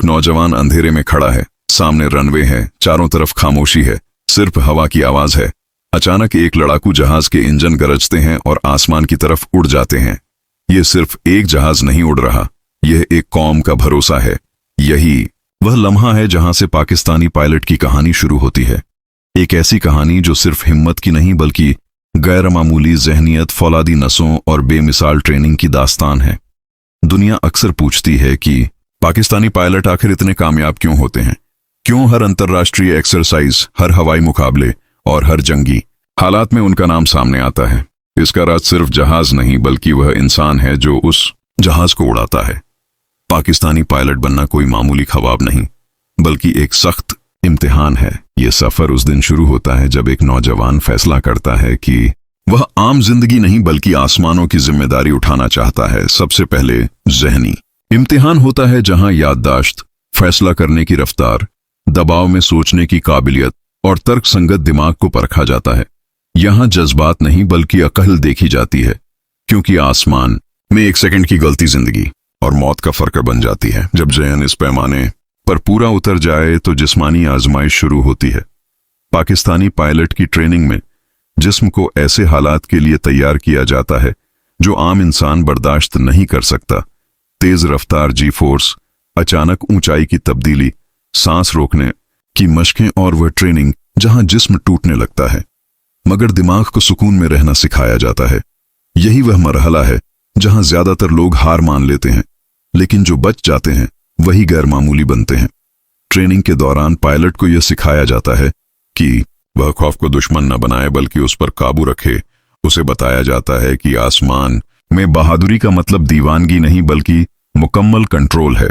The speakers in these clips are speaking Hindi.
नौजवान अंधेरे में खड़ा है। सामने रनवे है, चारों तरफ खामोशी है, सिर्फ हवा की आवाज है। अचानक एक लड़ाकू जहाज के इंजन गरजते हैं और आसमान की तरफ उड़ जाते हैं। ये सिर्फ एक जहाज नहीं उड़ रहा, यह एक कौम का भरोसा है। यही वह लम्हा है जहां से पाकिस्तानी पायलट की कहानी शुरू होती है। एक ऐसी कहानी जो सिर्फ हिम्मत की नहीं बल्कि गैर मामूली जहनियत, फौलादी नसों और बेमिसाल ट्रेनिंग की दास्तान है। दुनिया अक्सर पूछती है कि पाकिस्तानी पायलट आखिर इतने कामयाब क्यों होते हैं? क्यों हर अंतर्राष्ट्रीय एक्सरसाइज, हर हवाई मुकाबले और हर जंगी हालात में उनका नाम सामने आता है? इसका राज सिर्फ जहाज नहीं बल्कि वह इंसान है जो उस जहाज को उड़ाता है। पाकिस्तानी पायलट बनना कोई मामूली ख्वाब नहीं बल्कि एक सख्त इम्तिहान है। यह सफर उस दिन शुरू होता है जब एक नौजवान फैसला करता है कि वह आम जिंदगी नहीं बल्कि आसमानों की जिम्मेदारी उठाना चाहता है। सबसे पहले जहनी इम्तिहान होता है जहां याददाश्त, फैसला करने की रफ्तार, दबाव में सोचने की काबिलियत और तर्कसंगत दिमाग को परखा जाता है। यहां जज्बात नहीं बल्कि अकल देखी जाती है, क्योंकि आसमान में एक सेकंड की गलती जिंदगी और मौत का फर्क बन जाती है। जब जहन इस पैमाने पर पूरा उतर जाए तो जिस्मानी आजमाइश शुरू होती है। पाकिस्तानी पायलट की ट्रेनिंग में जिस्म को ऐसे हालात के लिए तैयार किया जाता है जो आम इंसान बर्दाश्त नहीं कर सकता। तेज रफ्तार जी फोर्स, अचानक ऊंचाई की तब्दीली, सांस रोकने की मशकें और वह ट्रेनिंग जहां जिस्म टूटने लगता है मगर दिमाग को सुकून में रहना सिखाया जाता है। यही वह मरहला है जहां ज्यादातर लोग हार मान लेते हैं, लेकिन जो बच जाते हैं वही गैर मामूली बनते हैं। ट्रेनिंग के दौरान पायलट को यह सिखाया जाता है कि वह खौफ को दुश्मन न बनाए बल्कि उस पर काबू रखे। उसे बताया जाता है कि आसमान में बहादुरी का मतलब दीवानगी नहीं बल्कि मुकम्मल कंट्रोल है।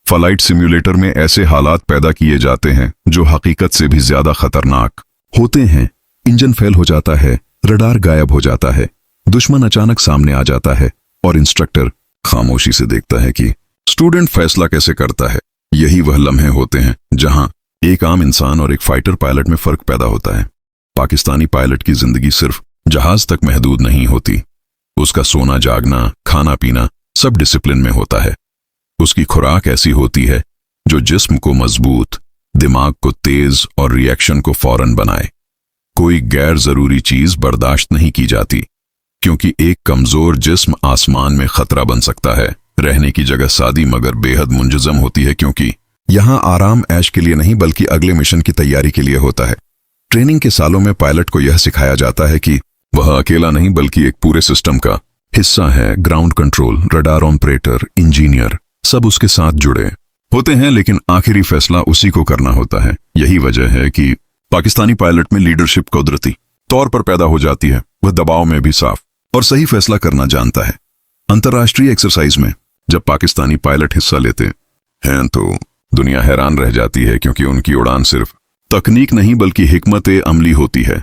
फ्लाइट सिम्युलेटर में ऐसे हालात पैदा किए जाते हैं जो हकीकत से भी ज्यादा खतरनाक होते हैं। इंजन फेल हो जाता है, रडार गायब हो जाता है, दुश्मन अचानक सामने आ जाता है और इंस्ट्रक्टर खामोशी से देखता है कि स्टूडेंट फैसला कैसे करता है। यही वह लम्हे होते हैं जहां एक आम इंसान और एक फाइटर पायलट में फर्क पैदा होता है। पाकिस्तानी पायलट की जिंदगी सिर्फ जहाज तक महदूद नहीं होती। उसका सोना जागना, खाना पीना सब डिसिप्लिन में होता है। उसकी खुराक ऐसी होती है जो जिस्म को मजबूत, दिमाग को तेज और रिएक्शन को फौरन बनाए। कोई गैर जरूरी चीज बर्दाश्त नहीं की जाती, क्योंकि एक कमजोर जिस्म आसमान में खतरा बन सकता है। रहने की जगह सादी मगर बेहद मुंजज़म होती है, क्योंकि यहां आराम ऐश के लिए नहीं बल्कि अगले मिशन की तैयारी के लिए होता है। ट्रेनिंग के सालों में पायलट को यह सिखाया जाता है कि वह अकेला नहीं बल्कि एक पूरे सिस्टम का हिस्सा है। Ground control, radar operator, engineer सब उसके साथ जुड़े होते हैं, लेकिन आखिरी फैसला उसी को करना होता है। यही वजह है कि पाकिस्तानी पायलट में लीडरशिप कुदरती तौर पर पैदा हो जाती है। वह दबाव में भी साफ और सही फैसला करना जानता है। अंतर्राष्ट्रीय एक्सरसाइज में जब पाकिस्तानी पायलट हिस्सा लेते हैं तो दुनिया हैरान रह जाती है, क्योंकि उनकी उड़ान सिर्फ तकनीक नहीं बल्कि हिकमत अमली होती है।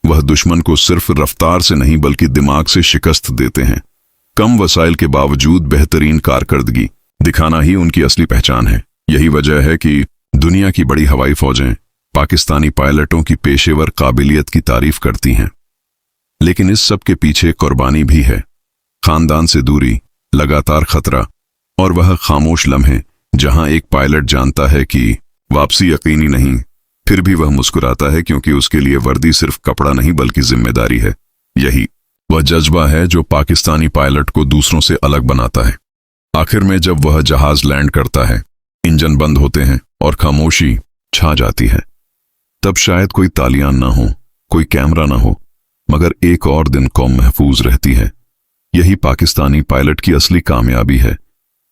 वह दुश्मन को सिर्फ रफ्तार से नहीं बल्कि दिमाग से शिकस्त देते हैं। कम वसाइल के बावजूद बेहतरीन कारकर्दगी दिखाना ही उनकी असली पहचान है। यही वजह है कि दुनिया की बड़ी हवाई फौजें पाकिस्तानी पायलटों की पेशेवर काबिलियत की तारीफ करती हैं। लेकिन इस सब के पीछे कुर्बानी भी है। खानदान से दूरी, लगातार खतरा और वह खामोश लम्हे जहां एक पायलट जानता है कि वापसी यकीनी नहीं, फिर भी वह मुस्कुराता है, क्योंकि उसके लिए वर्दी सिर्फ कपड़ा नहीं बल्कि जिम्मेदारी है। यही वह जज्बा है जो पाकिस्तानी पायलट को दूसरों से अलग बनाता है। आखिर में जब वह जहाज लैंड करता है, इंजन बंद होते हैं और खामोशी छा जाती है, तब शायद कोई तालियां ना हो, कोई कैमरा ना हो, मगर एक और दिन कौम महफूज रहती है। यही पाकिस्तानी पायलट की असली कामयाबी है।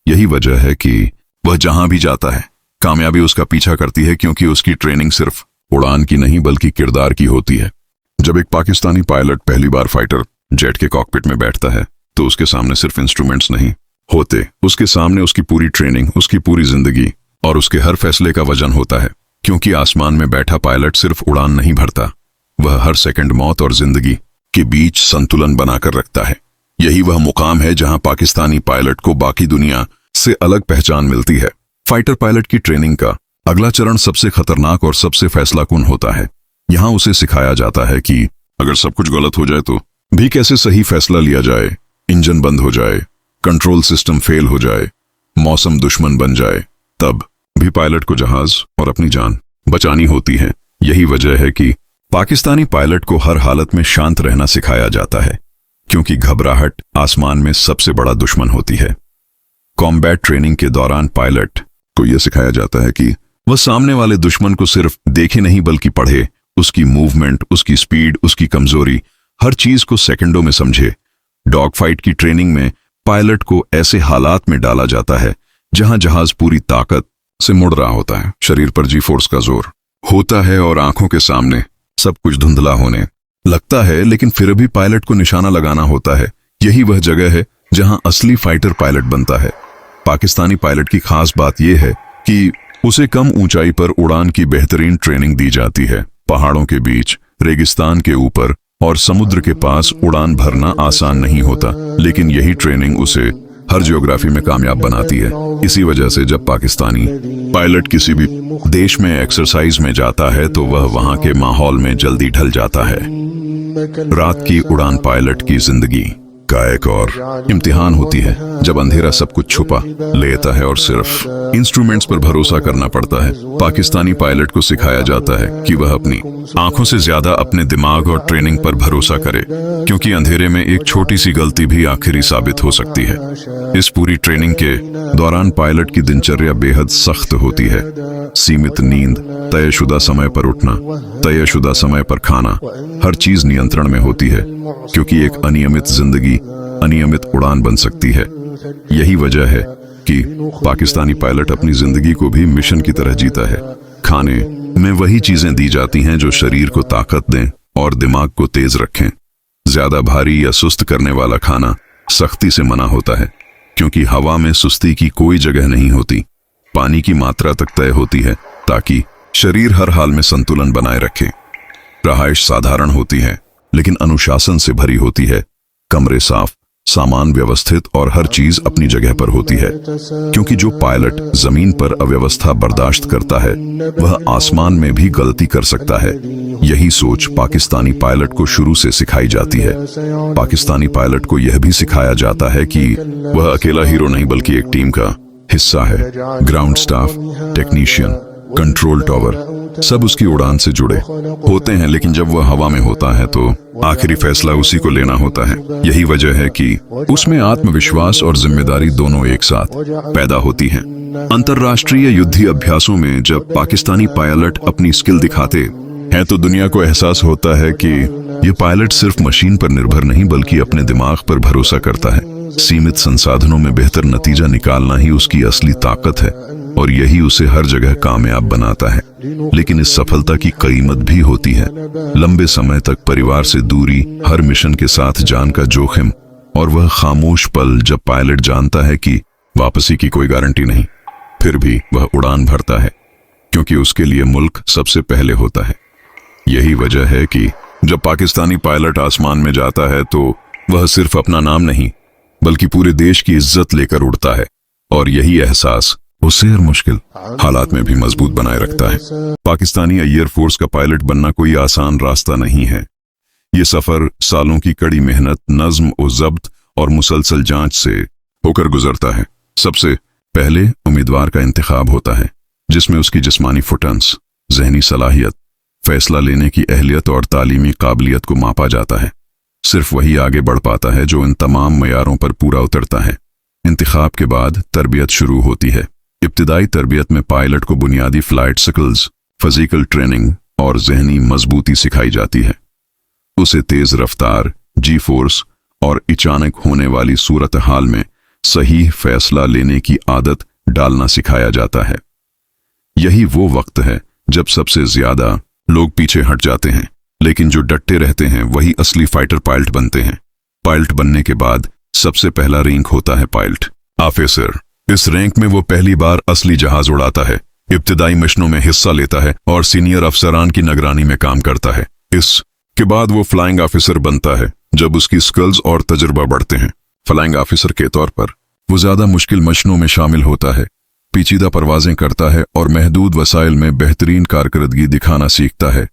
यही वजह है कि वह जहां भी जाता है कामयाबी उसका पीछा करती है, क्योंकि उसकी ट्रेनिंग सिर्फ उड़ान की नहीं बल्कि किरदार की होती है। जब एक पाकिस्तानी पायलट पहली बार फाइटर जेट के कॉकपिट में बैठता है तो उसके सामने सिर्फ इंस्ट्रूमेंट्स नहीं होते, उसके सामने उसकी पूरी ट्रेनिंग, उसकी पूरी जिंदगी और उसके हर फैसले का वजन होता है। क्योंकि आसमान में बैठा पायलट सिर्फ उड़ान नहीं भरता, वह हर सेकंड मौत और जिंदगी के बीच संतुलन बनाकर रखता है। यही वह मुकाम है जहां पाकिस्तानी पायलट को बाकी दुनिया से अलग पहचान मिलती है। फाइटर पायलट की ट्रेनिंग का अगला चरण सबसे खतरनाक और सबसे फैसलाकुन होता है। यहां उसे सिखाया जाता है कि अगर सब कुछ गलत हो जाए तो भी कैसे सही फैसला लिया जाए। इंजन बंद हो जाए, कंट्रोल सिस्टम फेल हो जाए, मौसम दुश्मन बन जाए, तब भी पायलट को जहाज और अपनी जान बचानी होती है। यही वजह है कि पाकिस्तानी पायलट को हर हालत में शांत रहना सिखाया जाता है, क्योंकि घबराहट आसमान में सबसे बड़ा दुश्मन होती है। कॉम्बैट ट्रेनिंग के दौरान पायलट को यह सिखाया जाता है कि वह सामने वाले दुश्मन को सिर्फ देखे नहीं बल्कि पढ़े, उसकी मूवमेंट, उसकी स्पीड, उसकी कमजोरी, हर चीज को सेकंडों में समझे। डॉग फाइट की ट्रेनिंग में पायलट को ऐसे हालात में डाला जाता है जहां जहाज पूरी ताकत से मुड़ रहा होता है, शरीर पर जी फोर्स का जोर होता है और आंखों के सामने सब कुछ धुंधला होने लगता है, लेकिन फिर भी पायलट को निशाना लगाना होता है। यही वह जगह है जहां असली फाइटर पायलट बनता है। पाकिस्तानी पायलट की खास बात यह है कि उसे कम ऊंचाई पर उड़ान की बेहतरीन ट्रेनिंग दी जाती है। पहाड़ों के बीच, रेगिस्तान के ऊपर और समुद्र के पास उड़ान भरना आसान नहीं होता, लेकिन यही ट्रेनिंग उसे हर ज्योग्राफी में कामयाब बनाती है। इसी वजह से जब पाकिस्तानी पायलट किसी भी देश में एक्सरसाइज में जाता है तो वह वहां के माहौल में जल्दी ढल जाता है। रात की उड़ान पायलट की जिंदगी का एक और इम्तिहान होती है, जब अंधेरा सब कुछ छुपा लेता है और सिर्फ इंस्ट्रूमेंट्स पर भरोसा करना पड़ता है। पाकिस्तानी पायलट को सिखाया जाता है कि वह अपनी आंखों से ज्यादा अपने दिमाग और ट्रेनिंग पर भरोसा करे, क्योंकि अंधेरे में एक छोटी सी गलती भी आखिरी साबित हो सकती है। इस पूरी ट्रेनिंग के दौरान पायलट की दिनचर्या बेहद सख्त होती है। सीमित नींद, तयशुदा समय पर उठना, तयशुदा समय पर खाना, हर चीज नियंत्रण में होती है, क्योंकि एक अनियमित जिंदगी अनियमित उड़ान बन सकती है। यही वजह है कि पाकिस्तानी पायलट अपनी जिंदगी को भी मिशन की तरह जीता है। खाने में वही चीजें दी जाती हैं जो शरीर को ताकत दें और दिमाग को तेज रखें। ज्यादा भारी या सुस्त करने वाला खाना सख्ती से मना होता है, क्योंकि हवा में सुस्ती की कोई जगह नहीं होती। पानी की मात्रा तक तय होती है ताकि शरीर हर हाल में संतुलन बनाए रखे। रहाइश साधारण होती है लेकिन अनुशासन से भरी होती है। कमरे साफ, सामान व्यवस्थित और हर चीज अपनी जगह पर होती है, क्योंकि जो पायलट जमीन पर अव्यवस्था बर्दाश्त करता है वह आसमान में भी गलती कर सकता है। यही सोच पाकिस्तानी पायलट को शुरू से सिखाई जाती है। पाकिस्तानी पायलट को यह भी सिखाया जाता है कि वह अकेला हीरो नहीं बल्कि एक टीम का हिस्सा है। Ground staff, technician, control tower सब उसकी उड़ान से जुड़े होते हैं, लेकिन जब वह हवा में होता है तो आखिरी फैसला उसी को लेना होता है। यही वजह है कि उसमें आत्मविश्वास और जिम्मेदारी दोनों एक साथ पैदा होती हैं। अंतर्राष्ट्रीय युद्धीय अभ्यासों में जब पाकिस्तानी पायलट अपनी स्किल दिखाते हैं तो दुनिया को एहसास होता है कि ये पायलट सिर्फ मशीन पर निर्भर नहीं बल्कि अपने दिमाग पर भरोसा करता है। सीमित संसाधनों में बेहतर नतीजा निकालना ही उसकी असली ताकत है और यही उसे हर जगह कामयाब बनाता है। लेकिन इस सफलता की कीमत भी होती है। लंबे समय तक परिवार से दूरी, हर मिशन के साथ जान का जोखिम और वह खामोश पल जब पायलट जानता है कि वापसी की कोई गारंटी नहीं, फिर भी वह उड़ान भरता है, क्योंकि उसके लिए मुल्क सबसे पहले होता है। यही वजह है कि जब पाकिस्तानी पायलट आसमान में जाता है तो वह सिर्फ अपना नाम नहीं बल्कि पूरे देश की इज्जत लेकर उड़ता है, और यही एहसास उसे हर मुश्किल हालात में भी मजबूत बनाए रखता है। पाकिस्तानी एयरफोर्स का पायलट बनना कोई आसान रास्ता नहीं है। ये सफर सालों की कड़ी मेहनत, नज्म और जब्त और मुसलसल जांच से होकर गुजरता है। सबसे पहले उम्मीदवार का इंतखाब होता है, जिसमें उसकी जिस्मानी फुटंस, जहनी सलाहियत, फैसला लेने की अहलियत और तालीमी काबिलियत को मापा जाता है। सिर्फ वही आगे बढ़ पाता है जो इन तमाम मयारों पर पूरा उतरता है। इंतखाब के बाद तरबियत शुरू होती है। इब्तिदाई तरबियत में पायलट को बुनियादी फ्लाइट स्किल्स, फिजिकल ट्रेनिंग और जहनी मजबूती सिखाई जाती है। उसे तेज रफ्तार, जी फोर्स और अचानक होने वाली सूरत हाल में सही फैसला लेने की आदत डालना सिखाया जाता है। यही वो वक्त है जब सबसे ज्यादा लोग पीछे हट जाते हैं, लेकिन जो डटे रहते हैं वही असली फाइटर पायलट बनते हैं। पायलट बनने के बाद सबसे पहला रैंक होता है पायलट ऑफिसर। इस रैंक में वो पहली बार असली जहाज उड़ाता है, इब्तिदाई मिशनों में हिस्सा लेता है और सीनियर अफसरान की निगरानी में काम करता है। इसके बाद वो फ्लाइंग ऑफिसर बनता है, जब उसकी स्किल्स और तजुर्बा बढ़ते हैं। फ्लाइंग ऑफिसर के तौर पर वो ज्यादा मुश्किल मिशनों में शामिल होता है, पेचीदा परवाजें करता है और महदूद वसाइल में बेहतरीन कारकर्दगी दिखाना सीखता है।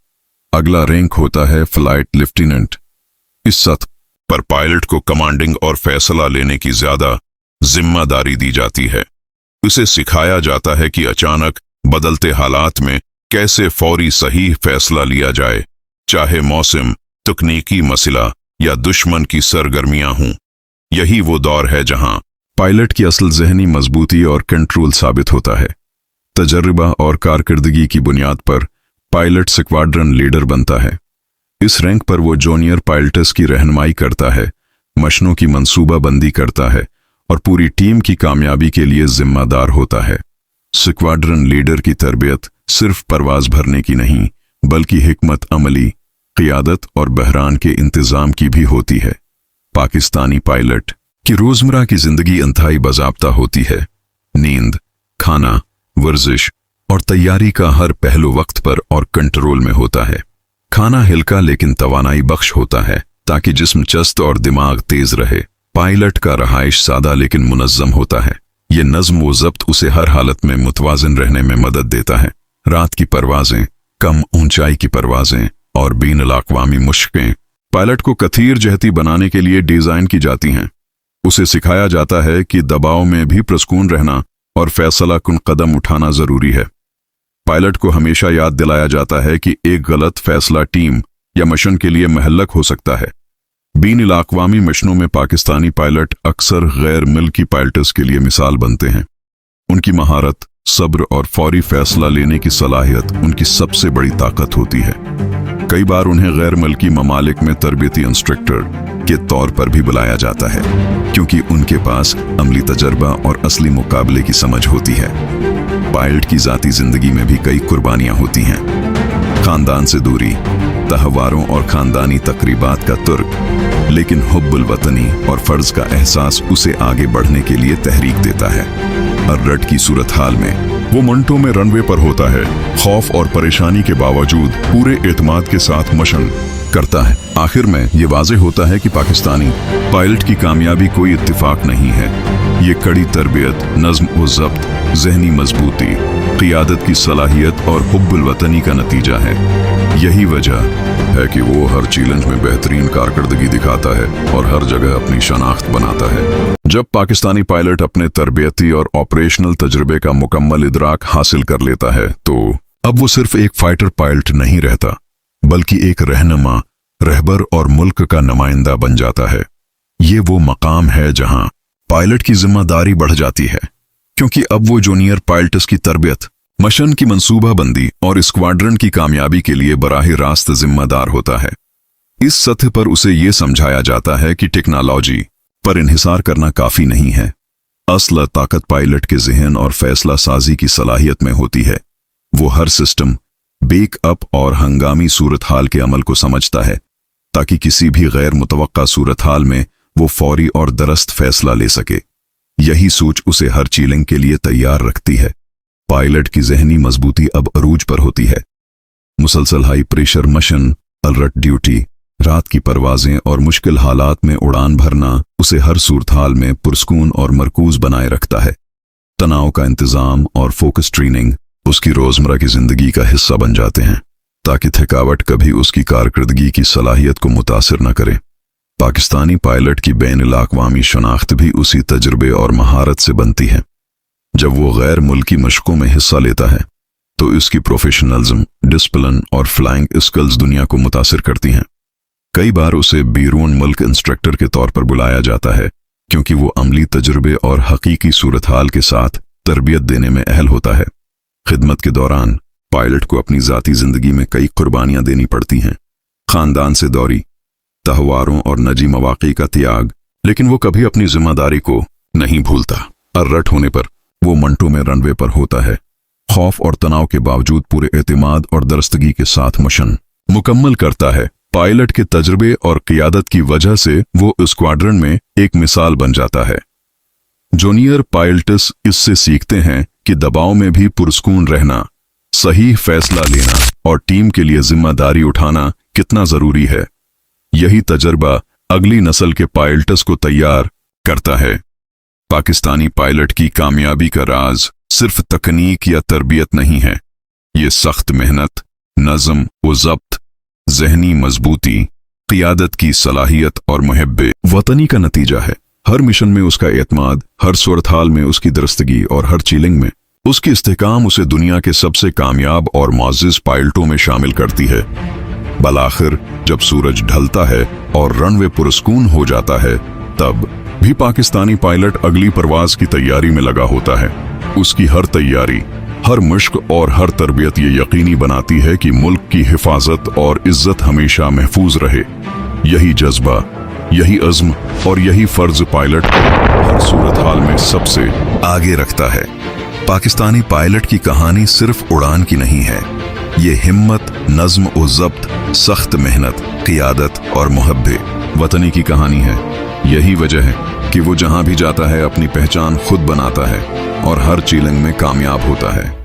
अगला रैंक होता है फ्लाइट लेफ्टिनेंट। इस सतह पर पायलट को कमांडिंग और फैसला लेने की ज्यादा जिम्मेदारी दी जाती है। उसे सिखाया जाता है कि अचानक बदलते हालात में कैसे फौरी सही फैसला लिया जाए, चाहे मौसम, तकनीकी मसला या दुश्मन की सरगर्मियां हों। यही वो दौर है जहां पायलट की असल ज़हनी मजबूती और कंट्रोल साबित होता है। तजर्बा और कारकर्दगी की बुनियाद पर पायलट स्क्वाड्रन लीडर बनता है। इस रैंक पर वो जूनियर पायलट्स की रहनुमाई करता है, मिशनों की मंसूबाबंदी करता है और पूरी टीम की कामयाबी के लिए जिम्मेदार होता है। स्क्वाड्रन लीडर की तरबियत सिर्फ परवाज भरने की नहीं, बल्कि हिकमत अमली, क़ियादत और बहरान के इंतज़ाम की भी होती है। पाकिस्तानी पायलट की रोज़मर्रा की जिंदगी इंतहाई बाज़ाब्ता होती है। नींद, खाना, वर्जिश और तैयारी का हर पहलू वक्त पर और कंट्रोल में होता है। खाना हल्का लेकिन तवानाई बख्श होता है ताकि जिस्म चस्त और दिमाग तेज रहे। पायलट का रहाइश सादा लेकिन मुनज़्ज़म होता है। ये नज़्म व ज़ब्त उसे हर हालत में मुतवाज़िन रहने में मदद देता है। रात की परवाजें, कम ऊंचाई की परवाजें और बैनुल-अक़वामी मुश्कें पायलट को कथीर जहती बनाने के लिए डिज़ाइन की जाती हैं। उसे सिखाया जाता है कि दबाव में भी पुरस्कून रहना और फैसला कुन कदम उठाना ज़रूरी है। पायलट को हमेशा याद दिलाया जाता है कि एक गलत फैसला टीम या मिशन के लिए महलक हो सकता है। बैनुल-अक़वामी मिशनों में पाकिस्तानी पायलट अक्सर गैर मुल्की पायलट्स के लिए मिसाल बनते हैं। उनकी महारत, सब्र और फौरी फैसला लेने की सलाहियत उनकी सबसे बड़ी ताकत होती है। कई बार उन्हें गैर मुल्की ममालिक में तरबियती इंस्ट्रक्टर के तौर पर भी बुलाया जाता है, क्योंकि उनके पास अमली तजर्बा और असली मुकाबले की समझ होती है। पायलट की ज़ाती जिंदगी में भी कई कुर्बानियां होती हैं। खानदान से दूरी, तहवारों और खानदानी तकरीबात का तुर्क, लेकिन हुब्बुल वतनी और फ़र्ज का एहसास उसे आगे बढ़ने के लिए तहरीक देता है। अर्रट की सूरत हाल में वो मिनटों में रनवे पर होता है, खौफ और परेशानी के बावजूद पूरे एतमाद के साथ मिशन करता है। आखिर में ये वाज़ेह होता है कि पाकिस्तानी पायलट की कामयाबी कोई इत्तिफाक नहीं है। ये कड़ी तरबियत, नज़्म व ज़ब्त, ज़हनी मजबूती, क़ियादत की सलाहियत और हुब्बुल वतनी का नतीजा है। यही वजह है कि वो हर चैलेंज में बेहतरीन कारकर्दगी दिखाता है और हर जगह अपनी शनाख्त बनाता है। जब पाकिस्तानी पायलट अपने तरबियती और ऑपरेशनल तजुर्बे का मुकम्मल इदराक हासिल कर लेता है, तो अब वो सिर्फ एक फाइटर पायलट नहीं रहता, बल्कि एक रहनुमा, रहबर और मुल्क का नुमाइंदा बन जाता है। ये वो मकाम है जहां पायलट की जिम्मेदारी बढ़ जाती है, क्योंकि अब वो जूनियर पायलट्स की तरबियत, मिशन की मंसूबाबंदी और स्क्वाड्रन की कामयाबी के लिए बराह रास्त जिम्मेदार होता है। इस सतह पर उसे ये समझाया जाता है कि टेक्नोलॉजी पर इन्हिसार करना काफी नहीं है। असल ताकत पायलट के ज़हन और फैसला साजी की सलाहियत में होती है। वो हर सिस्टम, बेक अप और हंगामी सूरत हाल के अमल को समझता है, ताकि किसी भी गैर मुतवक्का सूरत हाल में वो फौरी और दरस्त फैसला ले सके। यही सोच उसे हर चैलेंज के लिए तैयार रखती है। पायलट की ज़हनी मजबूती अब अरूज पर होती है। मुसलसल high pressure mission, alert duty, रात की परवाजें और मुश्किल हालात में उड़ान भरना उसे हर सूरत हाल में पुरस्कून और मरकूज बनाए रखता है। तनाव का इंतजाम और फोकस ट्रेनिंग उसकी रोजमर्रा की जिंदगी का हिस्सा बन जाते हैं, ताकि थकावट कभी उसकी कारकर्दगी की सलाहियत को मुतासिर न करे। पाकिस्तानी पायलट की बैनुल-अक़वामी शनाख्त भी उसी तजुर्बे और महारत से बनती है। जब वो गैर मुल्की मशकों में हिस्सा लेता है, तो इसकी प्रोफेशनलिज्म, डिसिप्लिन और फ्लाइंग स्किल्स दुनिया को मुतासिर करती हैं। कई बार उसे बैरून मुल्क इंस्ट्रक्टर के तौर पर बुलाया जाता है, क्योंकि वो अमली तजुर्बे और हकीकी सूरत हाल के साथ तरबियत देने में अहल होता है। खिदमत के दौरान पायलट को अपनी ज़ाती ज़िंदगी में कई कुर्बानियां देनी पड़ती हैं, खानदान से दूरी, तहवारों और नजी मवाक़ी का त्याग, लेकिन वो कभी अपनी जिम्मेदारी को नहीं भूलता। अर्रट होने पर वो मिनटों में रनवे पर होता है, खौफ और तनाव के बावजूद पूरे एतमाद और दरस्तगी के साथ मिशन मुकम्मल करता है। पायलट के तजुर्बे और क़ियादत की वजह से वो स्क्वाड्रन में एक मिसाल बन जाता है। जूनियर पायलट्स इससे सीखते हैं कि दबाव में भी पुरस्कून रहना, सही फैसला लेना और टीम के लिए जिम्मेदारी उठाना कितना जरूरी है। यही तजर्बा अगली नस्ल के पायलट्स को तैयार करता है। पाकिस्तानी पायलट की कामयाबी का राज सिर्फ तकनीक या तरबियत नहीं है, ये सख्त मेहनत, नज़म व ज़ब्त, ज़हनी मजबूती, क़ियादत की सलाहियत और मुहिब्बे वतनी का नतीजा है। हर मिशन में उसका एतमाद, हर सूरत-हाल में उसकी दरस्तगी और हर चीलिंग में उसकी इस्तेकाम उसे दुनिया के सबसे कामयाब और मुअज़्ज़िज़ पायलटों में शामिल करती है। बलाखिर जब सूरज ढलता है और रनवे पुरस्कून हो जाता है, तब भी पाकिस्तानी पायलट अगली परवाज की तैयारी में लगा होता है। उसकी हर तैयारी, हर मश्क और हर तरबियत ये यकीनी बनाती है कि मुल्क की हिफाजत और इज्जत हमेशा महफूज रहे। यही जज्बा, यही अज़्म और यही फर्ज पायलट को हर सूरत हाल में सबसे आगे रखता है। पाकिस्तानी पायलट की कहानी सिर्फ उड़ान की नहीं है, ये हिम्मत, नज़्म और ज़ब्त, सख्त मेहनत, क़ियादत और मुहब्बे वतनी की कहानी है। यही वजह है कि वो जहां भी जाता है अपनी पहचान खुद बनाता है और हर चीलिंग में कामयाब होता है।